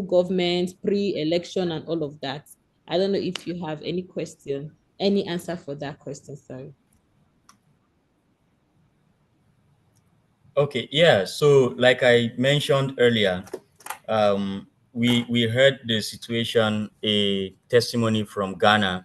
government, pre-election and all of that. I don't know if you have any question, any answer for that question, sorry. Okay, yeah. So, like I mentioned earlier, we heard the situation, a testimony from Ghana,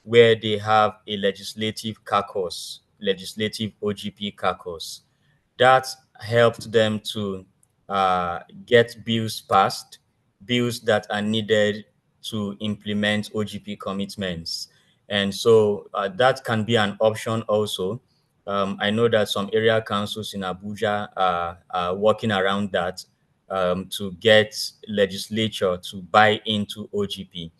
where they have a legislative caucus, legislative OGP caucus, that helped them to get bills passed, bills that are needed to implement OGP commitments. And so that can be an option also. I know that some area councils in Abuja are working around that to get legislature to buy into OGP,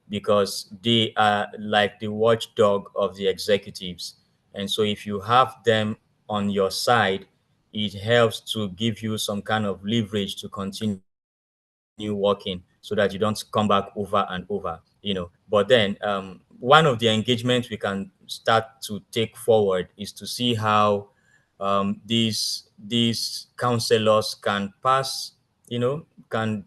because they are like the watchdog of the executives. And so if you have them on your side, it helps to give you some kind of leverage to continue working so that you don't come back over and over. But then one of the engagements we can start to take forward is to see how these counselors can pass, can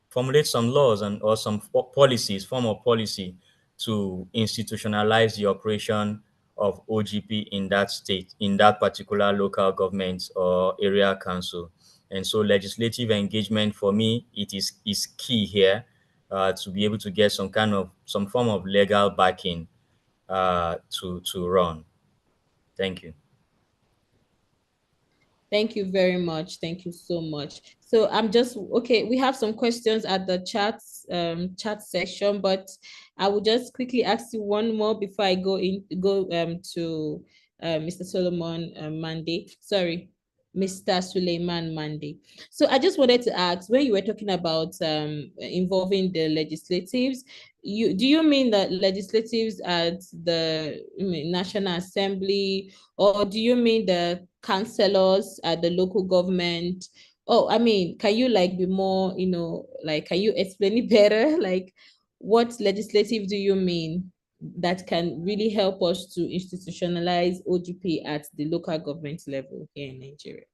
formulate some laws and or some policies, form of policy to institutionalize the operation of OGP in that state, in that particular local government or area council. And so legislative engagement for me, it is key here to be able to get some form of legal backing to run. Thank you. Thank you very much. Thank you so much. So I'm just okay. We have some questions at the chat section, but I will just quickly ask you one more before I go to Mr. Solomon Monday. Sorry, Mr. Suleiman Monday. So I just wanted to ask, when you were talking about involving the legislatives, do you mean that legislatives at the National Assembly, or do you mean the councillors at the local government? Oh, I mean, can you like be more, like, can you explain it better? Like, what legislative do you mean that can really help us to institutionalize OGP at the local government level here in Nigeria?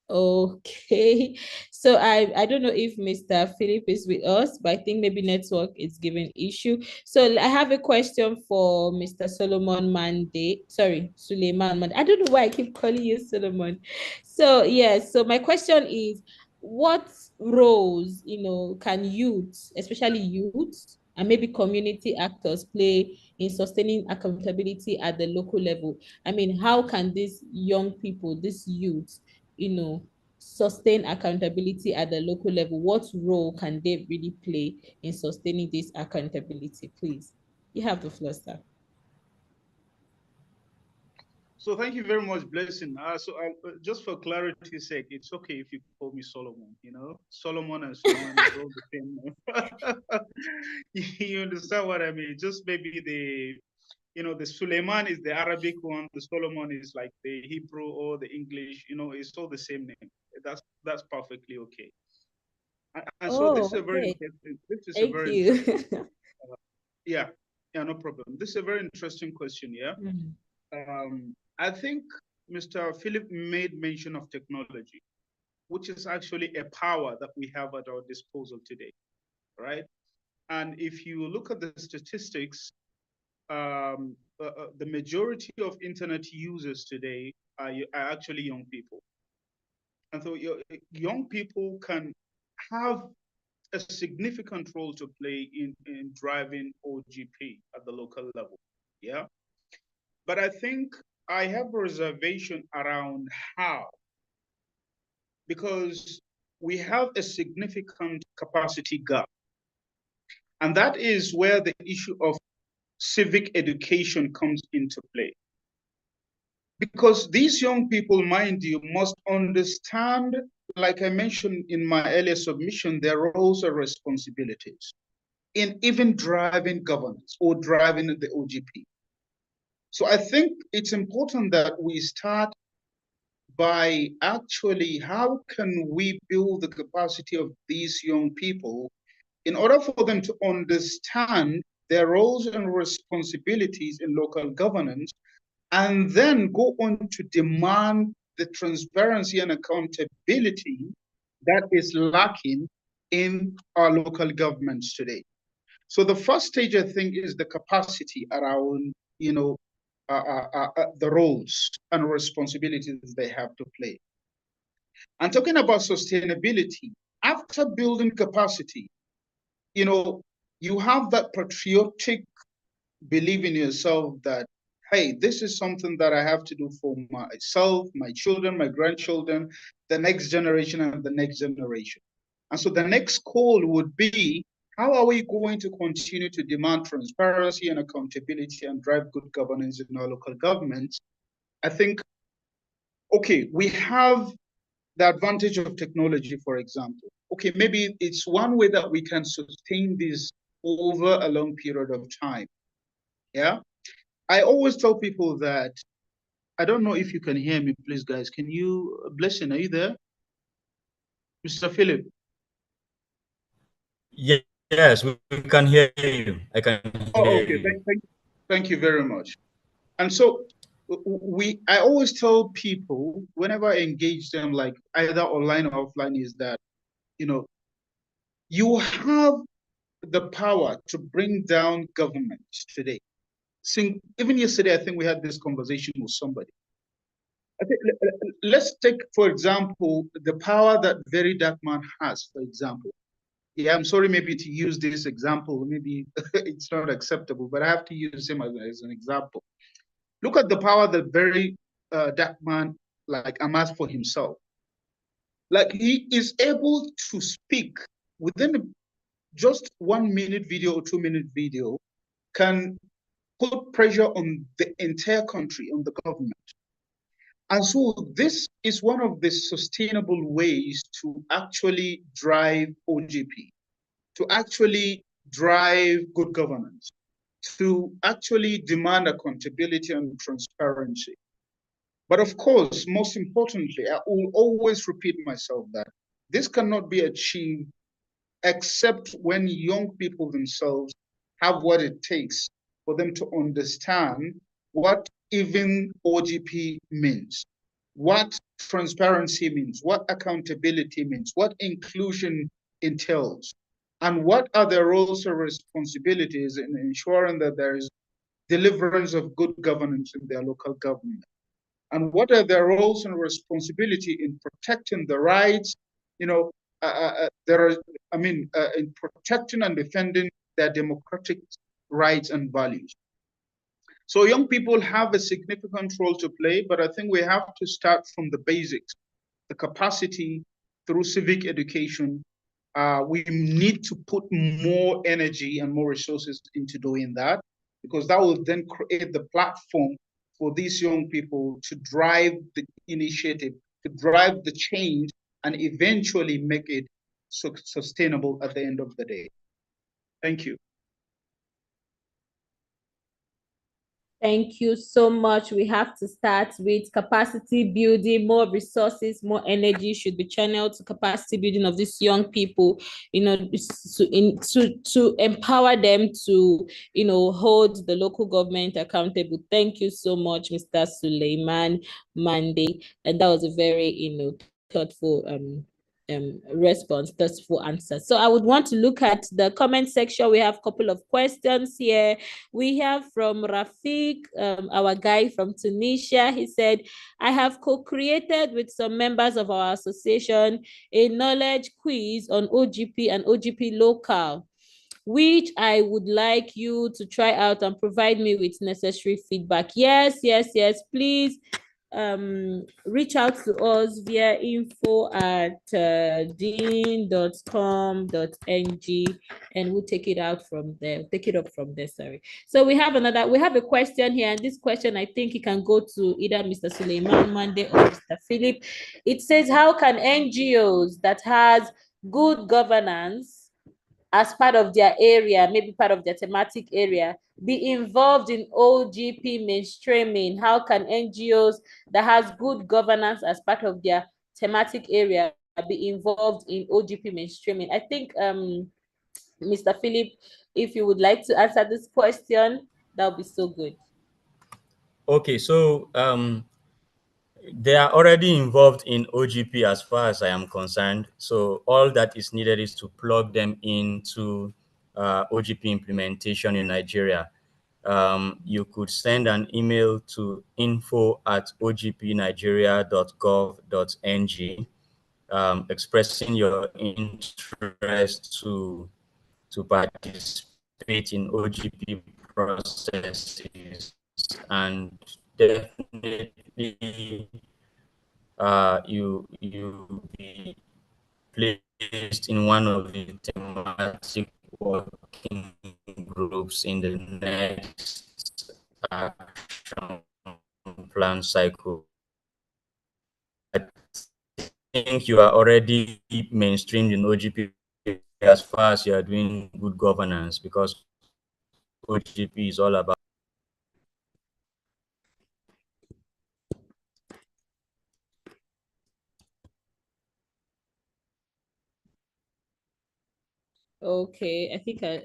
Okay, so I don't know if Mr. Philip is with us, but I think maybe network is giving issue. So I have a question for Mr. Solomon Mande. Sorry, Suleiman Mande. I don't know why I keep calling you Solomon. So yes, so my question is, what roles, can youth, especially youth, and maybe community actors play in sustaining accountability at the local level? I mean, how can these young people, these youth, you know, sustain accountability at the local level? What role can they really play in sustaining this accountability? Please, you have the floor, sir. So thank you very much, Blessing. Just for clarity's sake, it's okay if you call me Solomon. Solomon and Suleiman is all the same name. You understand what I mean? Just maybe the Suleiman is the Arabic one, the Solomon is like the Hebrew or the English. It's all the same name. That's perfectly okay. And so this is Oh, a very okay. interesting. This is a Thank very you. interesting. Yeah, yeah, no problem. This is a very interesting question. Yeah. I think Mr. Philip made mention of technology, which is actually a power that we have at our disposal today, right? And if you look at the statistics, the majority of internet users today are actually young people. And so young people can have a significant role to play in driving OGP at the local level. Yeah. But I think I have a reservation around how, because we have a significant capacity gap. And that is where the issue of civic education comes into play. Because these young people, mind you, must understand, like I mentioned in my earlier submission, their roles and responsibilities in even driving governance or driving the OGP. So I think it's important that we start by actually how can we build the capacity of these young people in order for them to understand their roles and responsibilities in local governance, and then go on to demand the transparency and accountability that is lacking in our local governments today. So the first stage, I think, is the capacity around, the roles and responsibilities they have to play. And talking about sustainability, after building capacity, you have that patriotic belief in yourself that, hey, this is something that I have to do for myself, my children, my grandchildren, the next generation, and the next generation. And so the next call would be, how are we going to continue to demand transparency and accountability and drive good governance in our local governments? I think, okay, we have the advantage of technology, for example. Okay, maybe it's one way that we can sustain this over a long period of time. Yeah. I always tell people that, I don't know if you can hear me, please, guys. Can you, Blessing, are you there? Mr. Philip? Yes, we can hear you. I can hear Okay, you. thank you very much. And so I always tell people whenever I engage them, like either online or offline, is that, you have the power to bring down governments today. Even yesterday, I think we had this conversation with somebody. I think, let's take, for example, the power that Very Dark Man has, for example. Yeah, I'm sorry maybe to use this example, maybe it's not acceptable, but I have to use him as an example. Look at the power that Very Dark Man, like, amassed for himself. Like, he is able to speak within just 1 minute video or 2 minute video, can put pressure on the entire country, on the government. And so this is one of the sustainable ways to actually drive OGP, to actually drive good governance, to actually demand accountability and transparency. But of course, most importantly, I will always repeat myself that this cannot be achieved except when young people themselves have what it takes for them to understand what even OGP means, what transparency means, what accountability means, what inclusion entails, and what are their roles or responsibilities in ensuring that there is deliverance of good governance in their local government. And what are their roles and responsibility in protecting the rights, in protecting and defending their democratic rights and values. So young people have a significant role to play, but I think we have to start from the basics, the capacity through civic education. We need to put more energy and more resources into doing that, because that will then create the platform for these young people to drive the initiative, to drive the change, and eventually make it sustainable at the end of the day. Thank you. Thank you so much. We have to start with capacity building. More resources, more energy should be channeled to capacity building of these young people, to empower them to, hold the local government accountable. Thank you so much, Mr. Suleiman Mande. And that was a very, thoughtful response, thoughtful answer. So I would want to look at the comment section. We have a couple of questions here. We have from Rafiq, our guy from Tunisia. He said, I have co-created with some members of our association a knowledge quiz on OGP and OGP local, which I would like you to try out and provide me with necessary feedback. Yes, please reach out to us via info@dean.com.ng, and we'll take it up from there. Sorry. So we have a question here, and this question, I think it can go to either Mr. Suleiman Mande or Mr. Philip. It says, how can NGOs that has good governance as part of their area, maybe part of their thematic area, be involved in OGP mainstreaming? How can NGOs that has good governance as part of their thematic area be involved in OGP mainstreaming? I think, Mr. Philip, if you would like to answer this question, that would be so good. Okay, so They are already involved in OGP as far as I am concerned. So all that is needed is to plug them into OGP implementation in Nigeria. You could send an email to info@ogpnigeria.gov.ng, expressing your interest to participate in OGP processes, and definitely you be placed in one of the thematic working groups in the next action plan cycle. I think you are already mainstreamed in OGP as far as you are doing good governance, because OGP is all about. Okay, I think I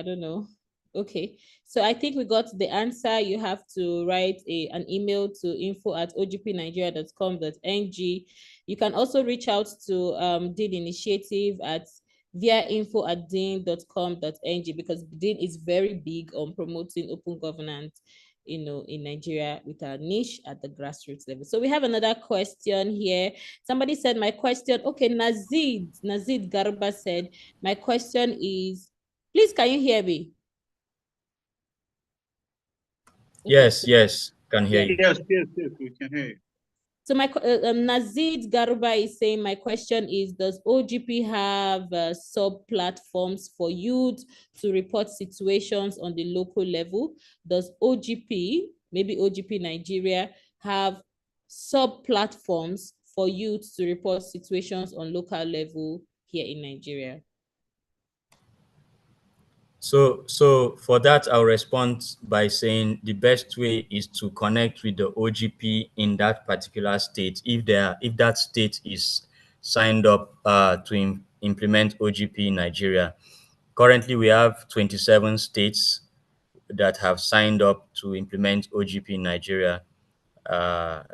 don't know. Okay, so I think we got the answer. You have to write an email to info@ogpnigeria.com.ng. You can also reach out to Dean Initiative at via info@dean.com.ng, because Dean is very big on promoting open governance, you know, in Nigeria, with our niche at the grassroots level. So we have another question here. Somebody said, my question, okay, Nazid Garba said, my question is, please, can you hear me? Yes, yes, can hear you. Yes, we can hear you. So my Nazid Garuba is saying, my question is, does OGP have sub-platforms for youth to report situations on the local level? Does OGP, maybe OGP Nigeria, have sub-platforms for youth to report situations on local level here in Nigeria? So for that, I'll respond by saying the best way is to connect with the OGP in that particular state. If that state is signed up to implement OGP in Nigeria. Currently, we have 27 states that have signed up to implement OGP in Nigeria.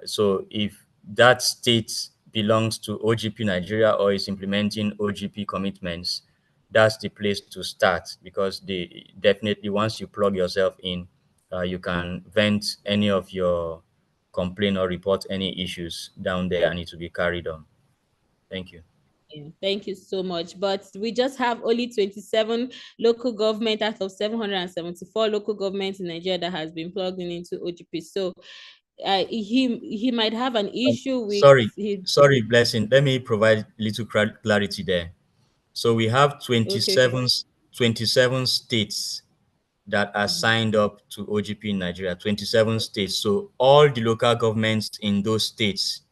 So if that state belongs to OGP Nigeria or is implementing OGP commitments, that's the place to start, because they definitely, once you plug yourself in, you can vent any of your complaint or report any issues down there, and it will be carried on. Thank you. Yeah, thank you so much. But we just have only 27 local government out of 774 local governments in Nigeria that has been plugged into OGP. So he might have an issue with his. Sorry, Blessing. Let me provide little clarity there. So we have Okay. 27 states that are signed up to OGP in Nigeria, 27 states. So all the local governments in those states,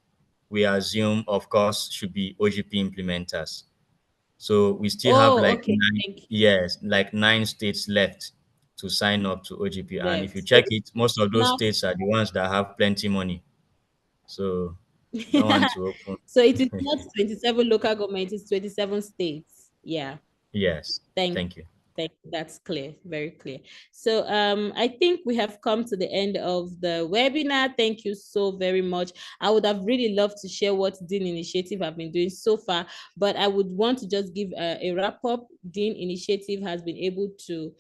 we assume, of course, should be OGP implementers. So we still have Oh, like okay. Thank you. yes, like 9 states left to sign up to OGP. And if you Left. check it, most of those Now, states are the ones that have plenty money. So don't want to open. so it is not 27 local governments, it's 27 states. Yeah. Yes, Thank thank you. That's clear, very clear. So I think we have come to the end of the webinar. Thank you so very much. I would have really loved to share what Dean Initiative have been doing so far, but I would want to just give a wrap up. Dean Initiative has been able to,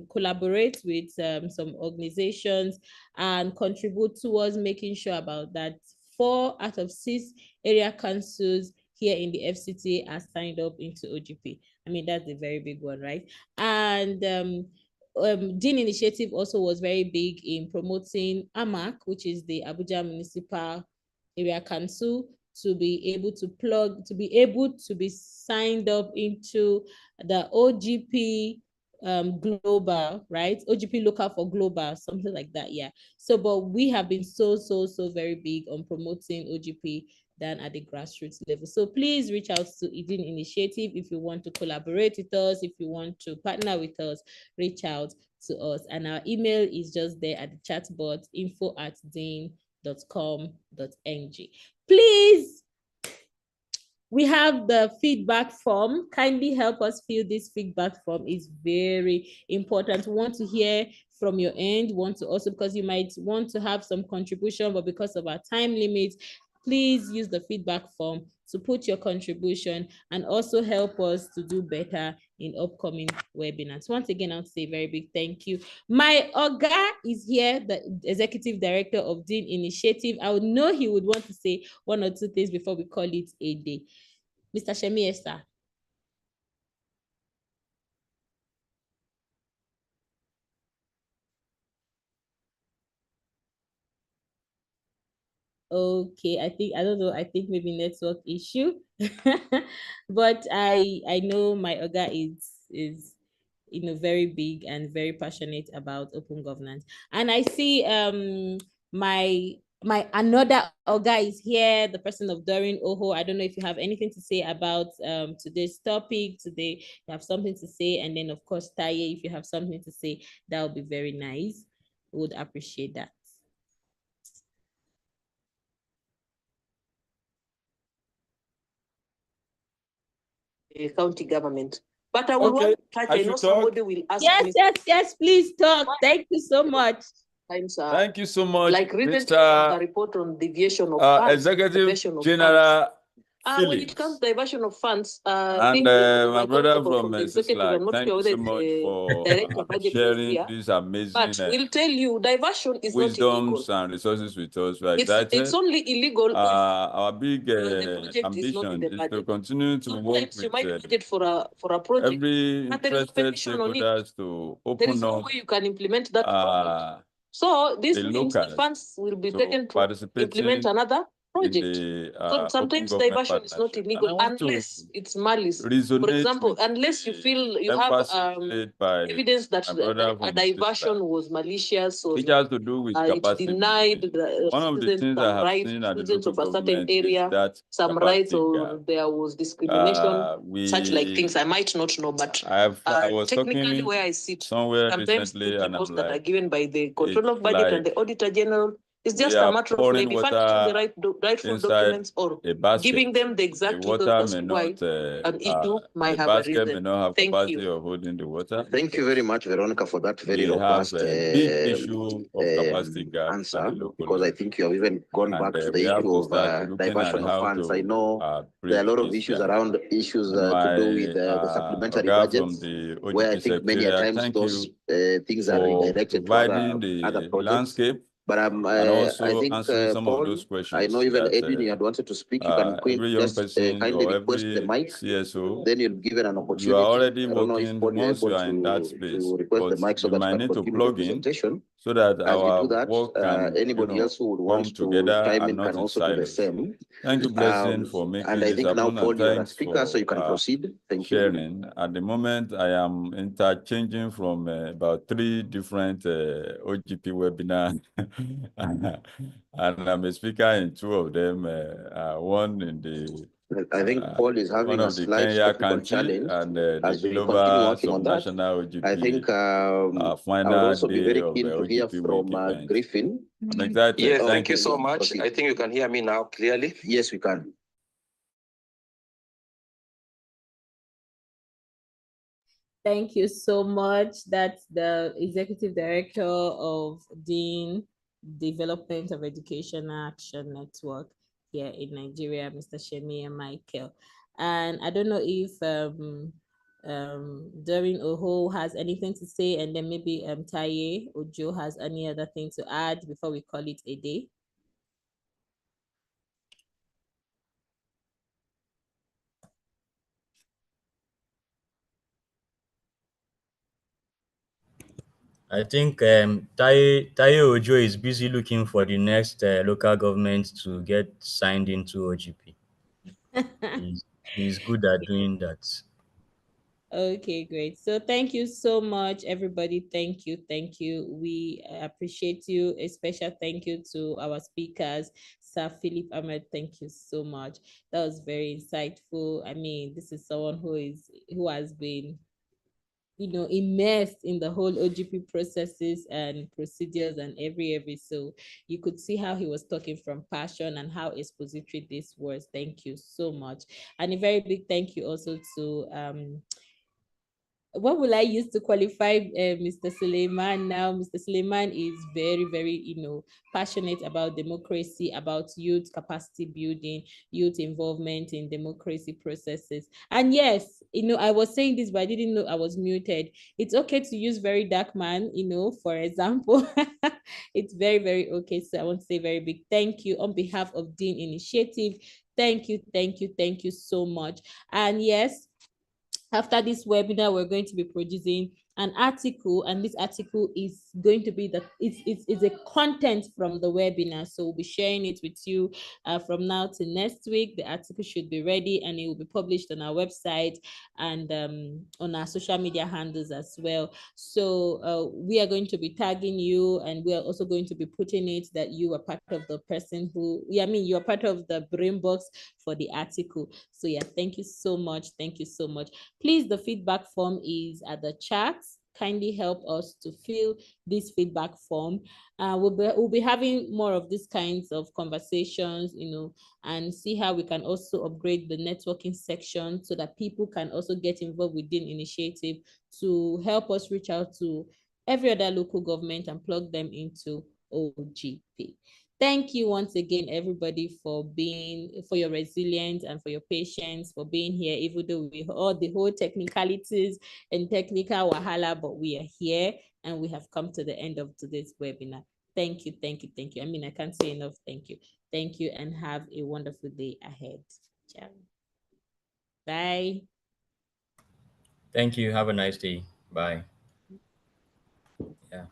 collaborate with some organizations and contribute towards making sure about that 4 out of 6 area councils here in the FCT are signed up into OGP. I mean, that's a very big one, right? And Dean Initiative also was very big in promoting AMAC, which is the Abuja Municipal Area Council, to be able to be signed up into the OGP global, right? OGP local for global, something like that. Yeah. So, but we have been so very big on promoting OGP than at the grassroots level. So please reach out to Dean Initiative if you want to collaborate with us, if you want to partner with us, reach out to us. And our email is just there at the chat box, info@dean.com.ng. Please we have the feedback form. Kindly help us fill this feedback form. It's very important. We want to hear from your end. Want to also, because you might want to have some contribution, but because of our time limits, please use the feedback form to put your contribution and also help us to do better in upcoming webinars. Once again, I'll say a very big thank you. My Oga is here, the Executive Director of Dean Initiative. I would know he would want to say one or two things before we call it a day. Mr. Shemi Esther. Okay, I don't know, I think maybe network issue. But I know my Oga is very big and very passionate about open governance. And I see my another Oga is here, the person of Doreen Oho. I don't know if you have anything to say about today's topic. Today you have something to say, and then of course Taye, if you have something to say, that would be very nice. Would appreciate that. County government. But I will want to touch, I know somebody will ask me. Yes, please talk. Thank you so much. Thank you so much, like Mr. The report on deviation of funds, Executive General when it comes to diversion of funds, and my brother from Sislak, thank you so much for sharing this amazing but we'll tell you, diversion is wisdoms not and resources with us. We're it's only illegal. Our big ambition is to continue to work with you might budget for a project, every interested stakeholders to open there is up no way you can implement that so these funds will be taken to implement another project. So sometimes diversion is not illegal unless it's malice. For example, unless you feel you have evidence that a diversion was malicious or it denied the rights citizens of a certain area, some rights, or there was discrimination, such like things I might not know, but I was technically where I sit, somewhere sometimes recently, and reports that are given by the Controller of Budget and the Auditor General, it's just a matter of maybe furnishing the rightful documents or giving them the exact legal cost why an issue might have arisen. Thank you. Of holding the water. Thank you very much, Veronica, for that very robust big issue of capacity gap answer, because I think you have even gone back to the issue of diversion of funds. I know there are a lot of issues around issues to do with the supplementary budgets, where I think many times those things are redirected to other projects. Landscape. But I think, Paul, I know even Edwin, you had wanted to speak. You can just kindly request the mic. CSO, then you'll be given an opportunity. You are already working once you are in that space, to request the mic so that you need to continue plug the in presentation. so that As our we do that, work can, anybody else who would want to chime in can also do the same. Thank you, Blessing, for making and I this think happen. now, Paul, you're a speaker, so you can proceed. Thank you. Sharing. At the moment, I am interchanging from about 3 different OGP webinars, and I'm a speaker in 2 of them. One in the I think Paul is having a slight technical challenge, and as the we global continue working on that. OGP. I think I would also be very keen to hear from Griffin. Exactly. Yes, thank you so much. I think you can hear me now clearly. Yes, we can. Thank you so much. That's the Executive Director of Dean Development of Education Action Network here in Nigeria, Mr. Shemi Michael. And I don't know if Doreen Oho has anything to say, and then maybe Taye Ojo has any other thing to add before we call it a day. I think Taye Ojo is busy looking for the next local government to get signed into OGP. He's good at doing that. Okay, great. So thank you so much, everybody. Thank you. We appreciate you. A special thank you to our speakers, Sir Philip Ahmed. Thank you so much. That was very insightful. I mean, this is someone who has been immersed in the whole OGP processes and procedures and every. So you could see how he was talking from passion and how expository this was. Thank you so much. And a very big thank you also to what will I use to qualify Mr. Suleiman now? Mr. Suleiman is very, passionate about democracy, about youth capacity building, youth involvement in democracy processes. And yes, I was saying this, but I didn't know I was muted. It's okay to use very dark man, for example. It's very okay. So I want to say very big thank you on behalf of Dean Initiative. Thank you so much. And yes, after this webinar, we're going to be producing an article, and this article is going to be it's a content from the webinar. So we'll be sharing it with you from now to next week. The article should be ready and it will be published on our website and on our social media handles as well. So we are going to be tagging you, and we are also going to be putting it that you are part of the person who, you are part of the brain box for the article. So yeah, thank you so much. Thank you so much. Please, the feedback form is at the chat. Kindly help us to fill this feedback form. We'll be having more of these kinds of conversations, and see how we can also upgrade the networking section so that people can also get involved within initiative to help us reach out to every other local government and plug them into OGP. Thank you once again, everybody, for your resilience and for your patience, for being here, even though we all the whole technicalities and technical wahala, but we are here and we have come to the end of today's webinar. Thank you. I mean, I can't say enough. Thank you. Thank you, and have a wonderful day ahead. Ciao. Bye. Thank you. Have a nice day. Bye. Yeah.